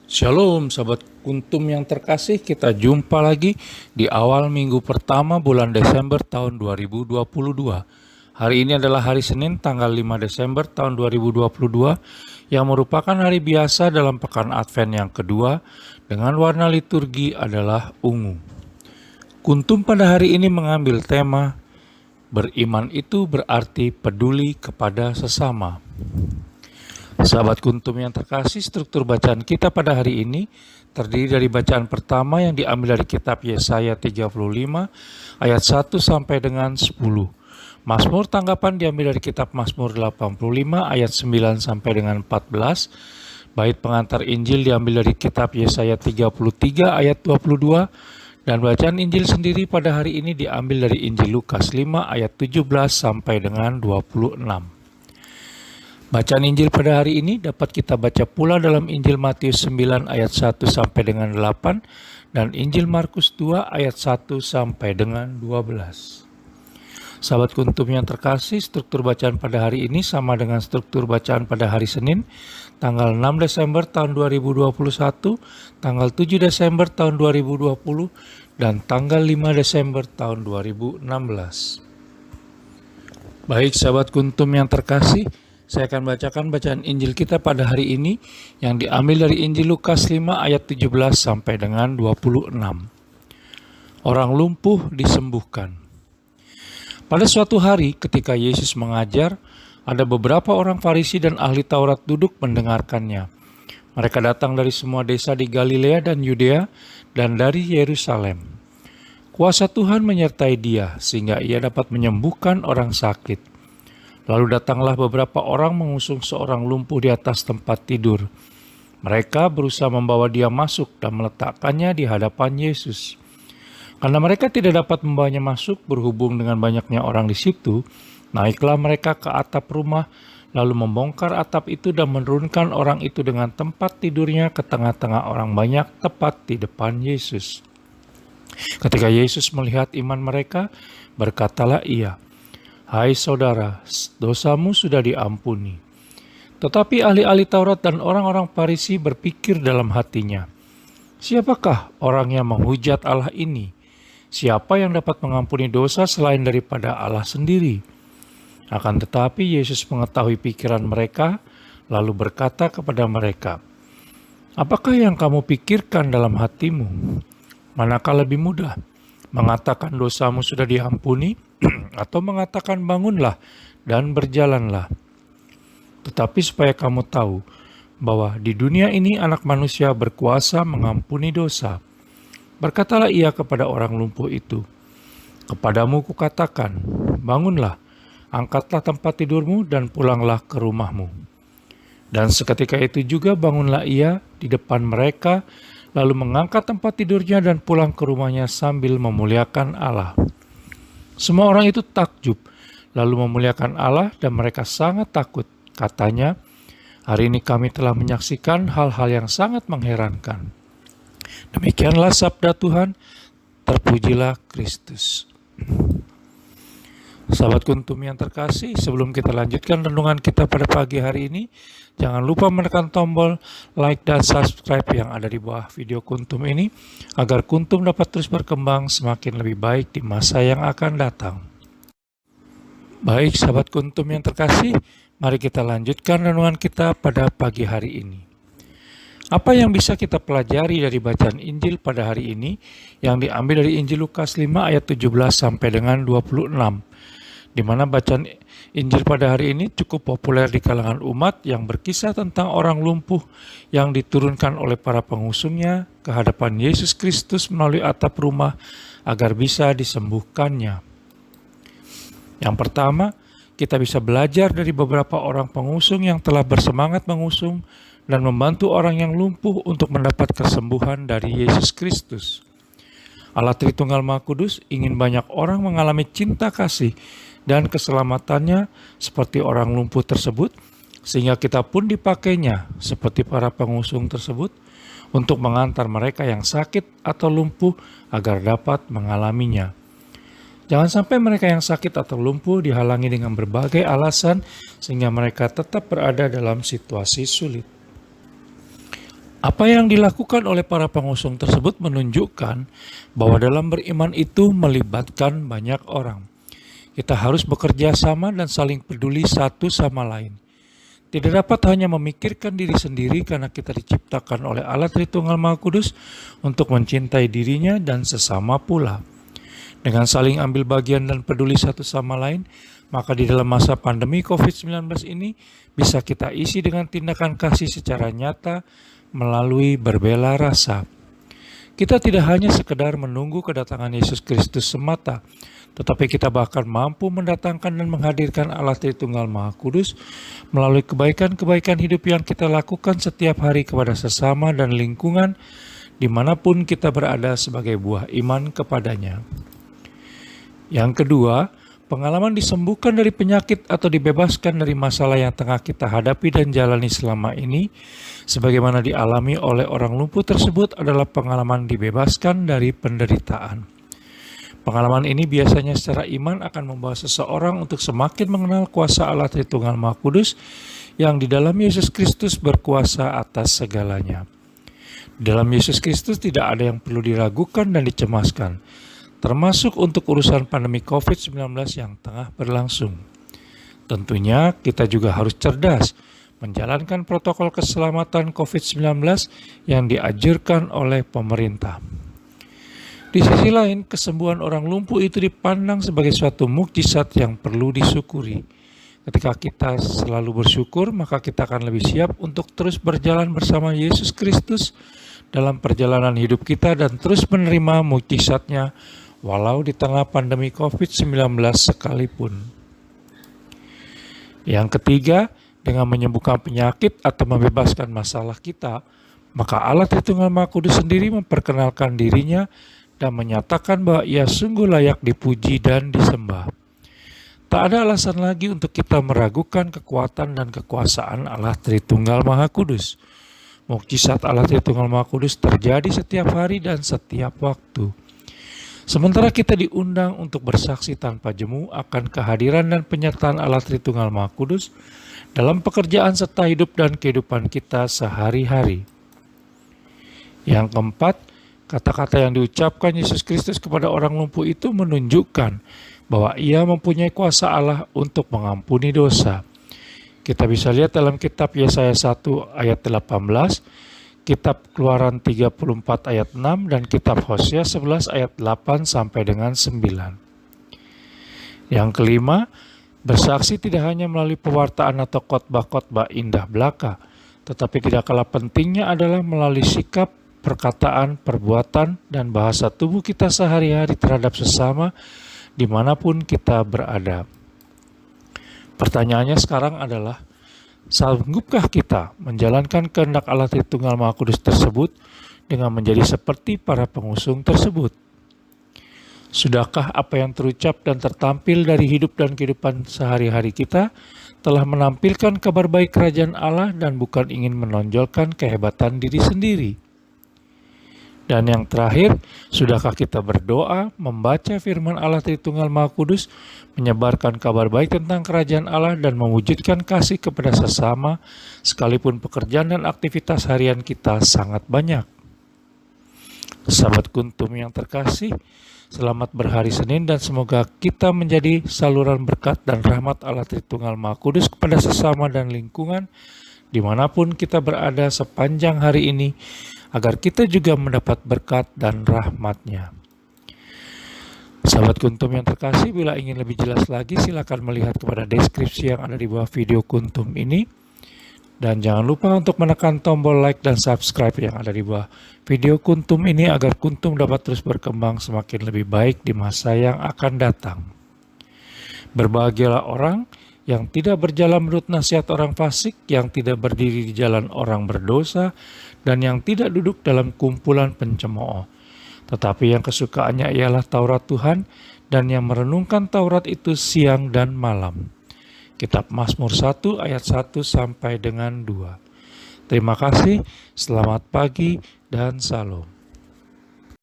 Shalom sahabat kuntum yang terkasih, kita jumpa lagi di awal minggu pertama bulan Desember tahun 2022. Hari ini adalah hari Senin tanggal 5 Desember tahun 2022 yang merupakan hari biasa dalam pekan Advent yang kedua dengan warna liturgi adalah ungu. Kuntum pada hari ini mengambil tema beriman itu berarti peduli kepada sesama. Sahabat kuntum yang terkasih, struktur bacaan kita pada hari ini terdiri dari bacaan pertama yang diambil dari kitab Yesaya 35 ayat 1 sampai dengan 10. Mazmur tanggapan diambil dari kitab Mazmur 85 ayat 9 sampai dengan 14. Bait pengantar Injil diambil dari kitab Yesaya 33 ayat 22. Dan bacaan Injil sendiri pada hari ini diambil dari Injil Lukas 5 ayat 17 sampai dengan 26. Bacaan Injil pada hari ini dapat kita baca pula dalam Injil Matius 9 ayat 1 sampai dengan 8 dan Injil Markus 2 ayat 1 sampai dengan 12. Sahabat kuntum yang terkasih, struktur bacaan pada hari ini sama dengan struktur bacaan pada hari Senin, tanggal 6 Desember tahun 2021, tanggal 7 Desember tahun 2020, dan tanggal 5 Desember tahun 2016. Baik sahabat kuntum yang terkasih, saya akan bacakan bacaan Injil kita pada hari ini yang diambil dari Injil Lukas 5 ayat 17 sampai dengan 26. Orang lumpuh disembuhkan. Pada suatu hari ketika Yesus mengajar, ada beberapa orang Farisi dan ahli Taurat duduk mendengarkannya. Mereka datang dari semua desa di Galilea dan Yudea dan dari Yerusalem. Kuasa Tuhan menyertai dia sehingga ia dapat menyembuhkan orang sakit. Lalu datanglah beberapa orang mengusung seorang lumpuh di atas tempat tidur. Mereka berusaha membawa dia masuk dan meletakkannya di hadapan Yesus. Karena mereka tidak dapat membawanya masuk berhubung dengan banyaknya orang di situ, naiklah mereka ke atap rumah, lalu membongkar atap itu dan menurunkan orang itu dengan tempat tidurnya ke tengah-tengah orang banyak tepat di depan Yesus. Ketika Yesus melihat iman mereka, berkatalah ia, "Hai saudara, dosamu sudah diampuni." Tetapi ahli-ahli Taurat dan orang-orang Farisi berpikir dalam hatinya, "Siapakah orang yang menghujat Allah ini? Siapa yang dapat mengampuni dosa selain daripada Allah sendiri?" Akan tetapi Yesus mengetahui pikiran mereka, lalu berkata kepada mereka, "Apakah yang kamu pikirkan dalam hatimu? Manakah lebih mudah? Mengatakan dosamu sudah diampuni, atau mengatakan bangunlah dan berjalanlah? Tetapi supaya kamu tahu bahwa di dunia ini anak manusia berkuasa mengampuni dosa." Berkatalah ia kepada orang lumpuh itu, "Kepadamu kukatakan, bangunlah, angkatlah tempat tidurmu dan pulanglah ke rumahmu." Dan seketika itu juga bangunlah ia di depan mereka, lalu mengangkat tempat tidurnya dan pulang ke rumahnya sambil memuliakan Allah. Semua orang itu takjub, lalu memuliakan Allah dan mereka sangat takut. Katanya, "Hari ini kami telah menyaksikan hal-hal yang sangat mengherankan." Demikianlah sabda Tuhan, terpujilah Kristus. Sahabat kuntum yang terkasih, sebelum kita lanjutkan renungan kita pada pagi hari ini, jangan lupa menekan tombol like dan subscribe yang ada di bawah video kuntum ini, agar kuntum dapat terus berkembang semakin lebih baik di masa yang akan datang. Baik sahabat kuntum yang terkasih, mari kita lanjutkan renungan kita pada pagi hari ini. Apa yang bisa kita pelajari dari bacaan Injil pada hari ini yang diambil dari Injil Lukas 5 ayat 17 sampai dengan 26, di mana bacaan Injil pada hari ini cukup populer di kalangan umat yang berkisah tentang orang lumpuh yang diturunkan oleh para pengusungnya ke hadapan Yesus Kristus melalui atap rumah agar bisa disembuhkannya. Yang pertama, kita bisa belajar dari beberapa orang pengusung yang telah bersemangat mengusung dan membantu orang yang lumpuh untuk mendapat kesembuhan dari Yesus Kristus. Allah Tritunggal Maha Kudus ingin banyak orang mengalami cinta kasih dan keselamatannya seperti orang lumpuh tersebut, sehingga kita pun dipakainya seperti para pengusung tersebut untuk mengantar mereka yang sakit atau lumpuh agar dapat mengalaminya. Jangan sampai mereka yang sakit atau lumpuh dihalangi dengan berbagai alasan sehingga mereka tetap berada dalam situasi sulit. Apa yang dilakukan oleh para pengusung tersebut menunjukkan bahwa dalam beriman itu melibatkan banyak orang. Kita harus bekerja sama dan saling peduli satu sama lain. Tidak dapat hanya memikirkan diri sendiri karena kita diciptakan oleh Allah Tritunggal Maha Kudus untuk mencintai dirinya dan sesama pula. Dengan saling ambil bagian dan peduli satu sama lain, maka di dalam masa pandemi COVID-19 ini bisa kita isi dengan tindakan kasih secara nyata melalui berbela rasa. Kita tidak hanya sekedar menunggu kedatangan Yesus Kristus semata, tetapi kita bahkan mampu mendatangkan dan menghadirkan Allah Tritunggal Maha Kudus melalui kebaikan-kebaikan hidup yang kita lakukan setiap hari kepada sesama dan lingkungan dimanapun kita berada sebagai buah iman kepadanya. Yang kedua, pengalaman disembuhkan dari penyakit atau dibebaskan dari masalah yang tengah kita hadapi dan jalani selama ini, sebagaimana dialami oleh orang lumpuh tersebut adalah pengalaman dibebaskan dari penderitaan. Pengalaman ini biasanya secara iman akan membawa seseorang untuk semakin mengenal kuasa Allah Tritunggal Maha Kudus yang di dalam Yesus Kristus berkuasa atas segalanya. Di dalam Yesus Kristus tidak ada yang perlu diragukan dan dicemaskan, termasuk untuk urusan pandemi COVID-19 yang tengah berlangsung. Tentunya kita juga harus cerdas menjalankan protokol keselamatan COVID-19 yang dianjurkan oleh pemerintah. Di sisi lain, kesembuhan orang lumpuh itu dipandang sebagai suatu mukjizat yang perlu disyukuri. Ketika kita selalu bersyukur, maka kita akan lebih siap untuk terus berjalan bersama Yesus Kristus dalam perjalanan hidup kita dan terus menerima mukjizatnya walau di tengah pandemi COVID-19 sekalipun. Yang ketiga, dengan menyembuhkan penyakit atau membebaskan masalah kita, maka Allah Tritunggal Maha Kudus sendiri memperkenalkan dirinya dan menyatakan bahwa Ia sungguh layak dipuji dan disembah. Tak ada alasan lagi untuk kita meragukan kekuatan dan kekuasaan Allah Tritunggal Maha Kudus. Mukjizat Allah Tritunggal Maha Kudus terjadi setiap hari dan setiap waktu. Sementara kita diundang untuk bersaksi tanpa jemu akan kehadiran dan penyertaan Allah Tritunggal Maha Kudus dalam pekerjaan serta hidup dan kehidupan kita sehari-hari. Yang keempat, kata-kata yang diucapkan Yesus Kristus kepada orang lumpuh itu menunjukkan bahwa Ia mempunyai kuasa Allah untuk mengampuni dosa. Kita bisa lihat dalam kitab Yesaya 1 ayat 18, kitab Keluaran 34 ayat 6, dan kitab Hosea 11 ayat 8 sampai dengan 9. Yang kelima, bersaksi tidak hanya melalui pewartaan atau khotbah-khotbah indah belaka, tetapi tidak kalah pentingnya adalah melalui sikap, perkataan, perbuatan, dan bahasa tubuh kita sehari-hari terhadap sesama dimanapun kita berada. Pertanyaannya sekarang adalah, sanggupkah kita menjalankan kehendak Allah Tritunggal Maha Kudus tersebut dengan menjadi seperti para pengusung tersebut? Sudahkah apa yang terucap dan tertampil dari hidup dan kehidupan sehari-hari kita telah menampilkan kabar baik kerajaan Allah dan bukan ingin menonjolkan kehebatan diri sendiri? Dan yang terakhir, sudahkah kita berdoa, membaca firman Allah Tritunggal Maha Kudus, menyebarkan kabar baik tentang kerajaan Allah dan mewujudkan kasih kepada sesama, sekalipun pekerjaan dan aktivitas harian kita sangat banyak? Sahabat Kuntum yang terkasih, selamat berhari Senin dan semoga kita menjadi saluran berkat dan rahmat Allah Tritunggal Maha Kudus kepada sesama dan lingkungan dimanapun kita berada sepanjang hari ini, agar kita juga mendapat berkat dan rahmat-Nya. Sahabat Kuntum yang terkasih, bila ingin lebih jelas lagi silakan melihat kepada deskripsi yang ada di bawah video Kuntum ini. Dan jangan lupa untuk menekan tombol like dan subscribe yang ada di bawah video Kuntum ini agar Kuntum dapat terus berkembang semakin lebih baik di masa yang akan datang. Berbahagialah orang yang tidak berjalan menurut nasihat orang fasik, yang tidak berdiri di jalan orang berdosa, dan yang tidak duduk dalam kumpulan pencemooh. Tetapi yang kesukaannya ialah Taurat Tuhan, dan yang merenungkan Taurat itu siang dan malam. Kitab Mazmur 1 ayat 1 sampai dengan 2. Terima kasih, selamat pagi, dan salam.